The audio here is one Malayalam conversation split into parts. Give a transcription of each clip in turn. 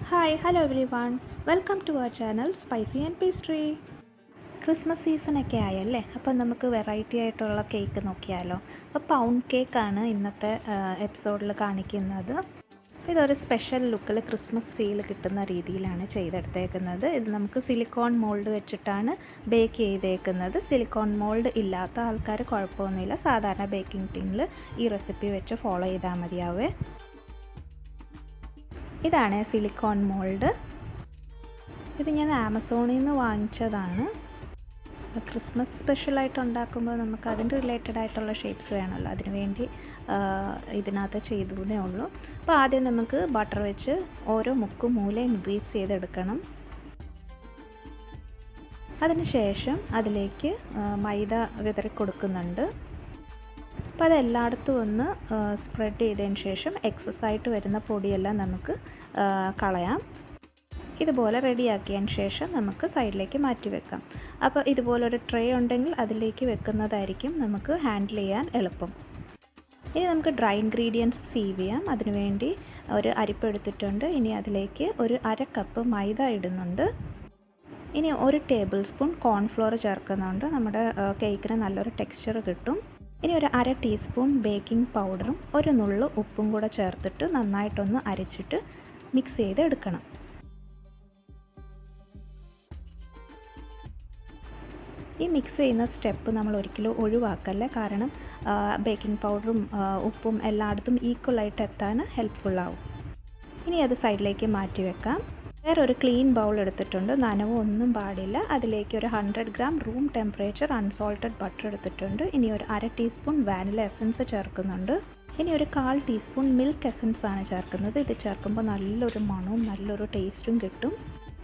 Hello everyone. Welcome to our channel Spicy and Pastry. Christmas സീസണൊക്കെ ആയല്ലേ, അപ്പം നമുക്ക് വെറൈറ്റി ആയിട്ടുള്ള കേക്ക് നോക്കിയാലോ. അപ്പോൾ പൗണ്ട് കേക്കാണ് ഇന്നത്തെ എപ്പിസോഡിൽ കാണിക്കുന്നത്. ഇതൊരു സ്പെഷ്യൽ ലുക്കിൽ ക്രിസ്മസ് ഫീൽ കിട്ടുന്ന രീതിയിലാണ് ചെയ്തെടുത്തേക്കുന്നത്. ഇത് നമുക്ക് സിലിക്കോൺ മോൾഡ് വെച്ചിട്ടാണ് ബേക്ക് ചെയ്തേക്കുന്നത്. സിലിക്കോൺ മോൾഡ് ഇല്ലാത്ത ആൾക്കാർ കുഴപ്പമൊന്നുമില്ല, സാധാരണ ബേക്കിംഗ് ടിന്നിൽ ഈ റെസിപ്പി വെച്ച് ഫോളോ ചെയ്താൽ മതിയാവേ. ഇതാണ് സിലിക്കോൺ മോൾഡ്. ഇത് ഞാൻ ആമസോണിൽ നിന്ന് വാങ്ങിച്ചതാണ്. ക്രിസ്മസ് സ്പെഷ്യലായിട്ട് ഉണ്ടാക്കുമ്പോൾ നമുക്ക് അതിൻ്റെ റിലേറ്റഡ് ആയിട്ടുള്ള ഷേപ്സ് വേണമല്ലോ, അതിനുവേണ്ടി ഇതിനകത്ത് ചെയ്തേ ഉള്ളൂ. അപ്പോൾ ആദ്യം നമുക്ക് ബട്ടർ വെച്ച് ഓരോ മുക്കും മൂലയും ഗ്രീസ് ചെയ്തെടുക്കണം. അതിനുശേഷം അതിലേക്ക് മൈദ വിതറി കൊടുക്കുന്നുണ്ട്. അപ്പോൾ അതെല്ലായിടത്തും ഒന്ന് സ്പ്രെഡ് ചെയ്തതിന് ശേഷം എക്സസ് വരുന്ന പൊടിയെല്ലാം നമുക്ക് കളയാം. ഇതുപോലെ റെഡിയാക്കിയതിന് ശേഷം നമുക്ക് സൈഡിലേക്ക് മാറ്റി വെക്കാം. അപ്പോൾ ഇതുപോലൊരു ട്രേ ഉണ്ടെങ്കിൽ അതിലേക്ക് വെക്കുന്നതായിരിക്കും നമുക്ക് ഹാൻഡിൽ ചെയ്യാൻ എളുപ്പം. ഇനി നമുക്ക് ഡ്രൈ ഇൻഗ്രീഡിയൻസ് സീവ് ചെയ്യാം. അതിനുവേണ്ടി ഒരു അരിപ്പ് എടുത്തിട്ടുണ്ട്. ഇനി അതിലേക്ക് ഒരു 1/2 കപ്പ് മൈദ ഇടുന്നുണ്ട്. ഇനി 1 ടേബിൾ സ്പൂൺ കോൺഫ്ലോർ ചേർക്കുന്നുണ്ട്. നമ്മുടെ കേക്കിന് നല്ലൊരു ടെക്സ്ചർ കിട്ടും. ഇനി ഒരു 1/2 ടീസ്പൂൺ ബേക്കിംഗ് പൗഡറും ഒരു നുള്ളു ഉപ്പും കൂടെ ചേർത്തിട്ട് നന്നായിട്ടൊന്ന് അരച്ചിട്ട് മിക്സ് ചെയ്ത് എടുക്കണം. ഈ മിക്സ് ചെയ്യുന്ന സ്റ്റെപ്പ് നമ്മൾ ഒരിക്കലും ഒഴിവാക്കല്ലേ, കാരണം ബേക്കിംഗ് പൗഡറും ഉപ്പും എല്ലായിടത്തും ഈക്വലായിട്ട് എത്താൻ ഹെൽപ്ഫുള്ളാവും. ഇനി അത് സൈഡിലേക്ക് മാറ്റി വെക്കാം. വേറൊരു ക്ലീൻ ബൗൾ എടുത്തിട്ടുണ്ട്, നനവ് ഒന്നും പാടില്ല. അതിലേക്ക് ഒരു 100 gram room temperature unsalted butter എടുത്തിട്ടുണ്ട്. ഇനി ഒരു 1/2 ടീസ്പൂൺ വാനില എസൻസ് ചേർക്കുന്നുണ്ട്. ഇനി ഒരു 1/4 ടീസ്പൂൺ മിൽക്ക് എസൻസ് ആണ് ചേർക്കുന്നത്. ഇത് ചേർക്കുമ്പോൾ നല്ലൊരു മണവും നല്ലൊരു ടേസ്റ്റും കിട്ടും.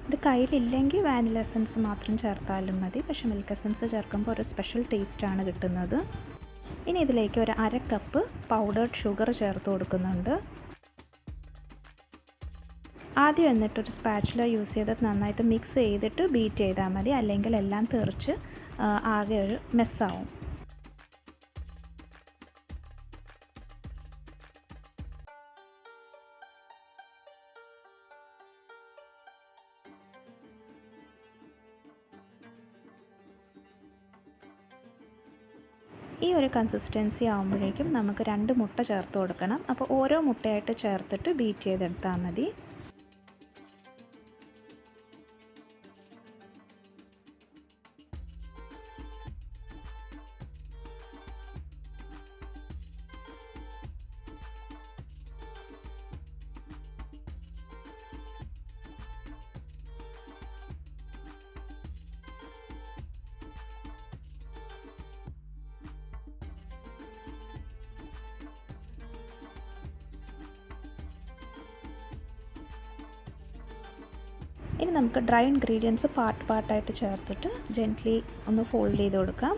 ഇത് കയ്യിലില്ലെങ്കിൽ വാനില എസൻസ് മാത്രം ചേർത്താലും മതി, പക്ഷേ മിൽക്ക് എസൻസ് ചേർക്കുമ്പോൾ ഒരു സ്പെഷ്യൽ ടേസ്റ്റാണ് കിട്ടുന്നത്. ഇനി ഇതിലേക്ക് ഒരു 1/2 കപ്പ് പൗഡേർഡ് ഷുഗർ ചേർത്ത് കൊടുക്കുന്നുണ്ട്. ആദ്യം എന്നിട്ടൊരു സ്പാച്ചുല യൂസ് ചെയ്ത് നന്നായിട്ട് മിക്സ് ചെയ്തിട്ട് ബീറ്റ് ചെയ്താൽ മതി, അല്ലെങ്കിൽ എല്ലാം തെറിച്ച് ആകെ ഒരു മെസ്സാവും. ഈ ഒരു കൺസിസ്റ്റൻസി ആകുമ്പോഴേക്കും നമുക്ക് 2 മുട്ട ചേർത്ത് കൊടുക്കണം. അപ്പോൾ ഓരോ മുട്ടയായിട്ട് ചേർത്തിട്ട് ബീറ്റ് ചെയ്തെടുത്താൽ മതി. ഇനി നമുക്ക് ഡ്രൈ ഇൻഗ്രീഡിയൻസ് പാർട്ടായിട്ട് ചേർത്തിട്ട് ജെൻറ്റ്ലി ഒന്ന് ഫോൾഡ് ചെയ്ത് കൊടുക്കാം.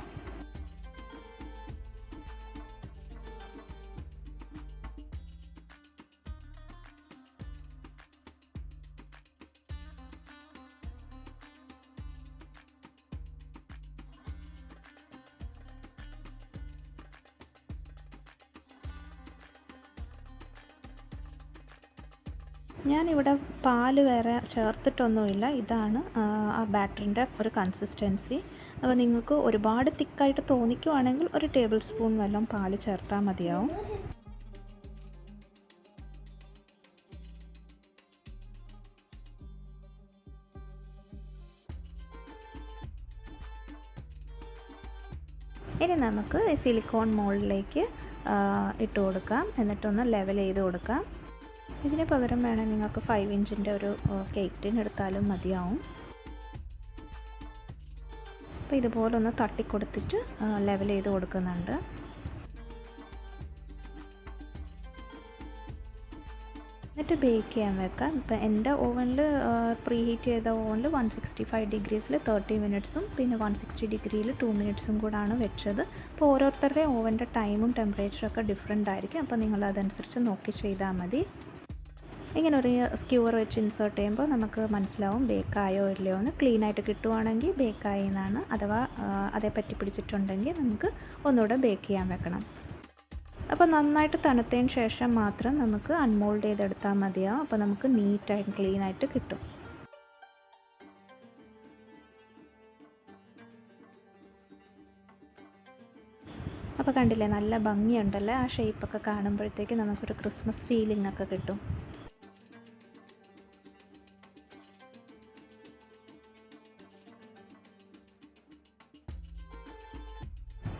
ഞാനിവിടെ പാല് വേറെ ചേർത്തിട്ടൊന്നുമില്ല. ഇതാണ് ആ ബാറ്ററിൻ്റെ ഒരു കൺസിസ്റ്റൻസി. അപ്പോൾ നിങ്ങൾക്ക് ഒരുപാട് തിക്കായിട്ട് തോന്നിക്കുവാണെങ്കിൽ ഒരു ടേബിൾ സ്പൂൺ വല്ലതും പാല് ചേർത്താൽ മതിയാവും. ഇനി നമുക്ക് സിലിക്കോൺ മോൾഡിലേക്ക് ഇട്ട് കൊടുക്കാം. എന്നിട്ടൊന്ന് ലെവൽ ചെയ്ത് കൊടുക്കാം. ഇതിന് പകരം വേണമെങ്കിൽ നിങ്ങൾക്ക് 5 ഇഞ്ചിൻ്റെ ഒരു കേക്ക് ടിൻ എടുത്താലും മതിയാവും. അപ്പോൾ ഇതുപോലെ ഒന്ന് തട്ടിക്കൊടുത്തിട്ട് ലെവൽ ചെയ്ത് കൊടുക്കുന്നുണ്ട്. എന്നിട്ട് ബേക്ക് ചെയ്യാൻ വെക്കാം. ഇപ്പം എൻ്റെ ഓവനിൽ പ്രീ ഹീറ്റ് ചെയ്ത ഓവനിൽ 165 ഡിഗ്രീസിൽ 30 മിനിറ്റ്സും പിന്നെ 160 ഡിഗ്രിയിൽ 2 മിനിറ്റ്സും കൂടാണ് വെച്ചത്. അപ്പോൾ ഓരോരുത്തരുടെ ഓവൻ്റെ ടൈമും ടെമ്പറേച്ചറൊക്കെ ഡിഫറെൻ്റ് ആയിരിക്കും. അപ്പോൾ നിങ്ങൾ അതനുസരിച്ച് നോക്കി ചെയ്താൽ മതി. ഇങ്ങനെ ഒരു സ്ക്യൂവർ വെച്ച് ഇൻസേർട്ട് ചെയ്യുമ്പോൾ നമുക്ക് മനസ്സിലാവും ബേക്കായോ ഇല്ലയോ എന്ന്. ക്ലീനായിട്ട് കിട്ടുവാണെങ്കിൽ ബേക്കായി എന്നാണ്. അഥവാ അതേ പറ്റി പിടിച്ചിട്ടുണ്ടെങ്കിൽ നമുക്ക് ഒന്നുകൂടെ ബേക്ക് ചെയ്യാൻ വെക്കണം. അപ്പോൾ നന്നായിട്ട് തണുത്തതിന് ശേഷം മാത്രം നമുക്ക് അൺമോൾഡ് ചെയ്തെടുത്താൽ മതിയാവും. അപ്പോൾ നമുക്ക് നീറ്റായിട്ട് ക്ലീനായിട്ട് കിട്ടും. അപ്പോൾ കണ്ടില്ലേ, നല്ല ഭംഗിയുണ്ടല്ലേ. ആ ഷേപ്പൊക്കെ കാണുമ്പോഴത്തേക്ക് നമുക്കൊരു ക്രിസ്മസ് ഫീലിംഗ് ഒക്കെ കിട്ടും.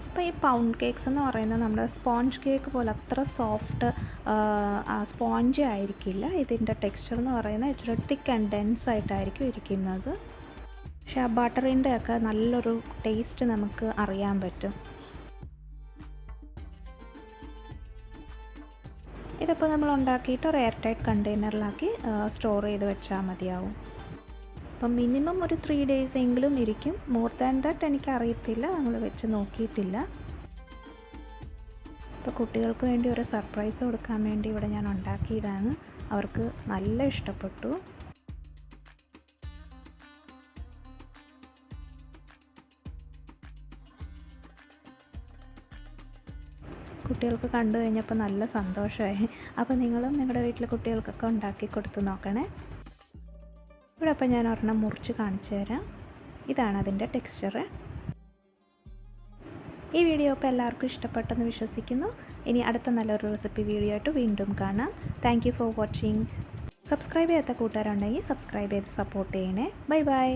അപ്പോൾ ഈ പൗണ്ട് കേക്ക്സ് എന്ന് പറയുന്നത് നമ്മുടെ സ്പോഞ്ച് കേക്ക് പോലെ അത്ര സോഫ്റ്റ് സ്പോഞ്ച് ആയിരിക്കില്ല. ഇതിൻ്റെ ടെക്സ്ചർ എന്ന് പറയുന്നത് ഇച്ചിരി തിക്ക് ആൻഡ് ഡെൻസ് ആയിട്ടായിരിക്കും ഇരിക്കുന്നത്. പക്ഷേ ആ ബട്ടറിൻ്റെ ഒക്കെ നല്ലൊരു ടേസ്റ്റ് നമുക്ക് അറിയാൻ പറ്റും. ഇതിപ്പോൾ നമ്മൾ ഉണ്ടാക്കിയിട്ട് ഒരു എയർ ടൈറ്റ് കണ്ടെയ്നറിലാക്കി സ്റ്റോർ ചെയ്ത് വെച്ചാൽ മതിയാവും. അപ്പം മിനിമം ഒരു 3 days എങ്കിലും ഇരിക്കും. മോർ ദാൻ ദാറ്റ് എനിക്കറിയത്തില്ല, നമ്മൾ വെച്ച് നോക്കിയിട്ടില്ല. ഇപ്പോൾ കുട്ടികൾക്ക് വേണ്ടി ഒരു സർപ്രൈസ് കൊടുക്കാൻ വേണ്ടി ഇവിടെ ഞാൻ ഉണ്ടാക്കിയതാണ്. അവർക്ക് നല്ല ഇഷ്ടപ്പെട്ടു. കുട്ടികൾക്ക് കണ്ടു കഴിഞ്ഞപ്പോൾ നല്ല സന്തോഷമായി. അപ്പോൾ നിങ്ങളും നിങ്ങളുടെ വീട്ടിലെ കുട്ടികൾക്കൊക്കെ ഉണ്ടാക്കി കൊടുത്ത് നോക്കണേ. ഇവിടെ അപ്പോൾ ഞാൻ ഒരെണ്ണം മുറിച്ച് കാണിച്ചു തരാം. ഇതാണ് അതിൻ്റെ ടെക്സ്ചർ. ഈ വീഡിയോ ഇപ്പോൾ എല്ലാവർക്കും ഇഷ്ടപ്പെട്ടെന്ന് വിശ്വസിക്കുന്നു. ഇനി അടുത്ത നല്ലൊരു റെസിപ്പി വീഡിയോ ആയിട്ട് വീണ്ടും കാണാം. Thank you for watching. Subscribe ചെയ്യാത്ത കൂട്ടുകാരുണ്ടെങ്കിൽ സബ്സ്ക്രൈബ് ചെയ്ത് സപ്പോർട്ട് ചെയ്യണേ. Bye bye.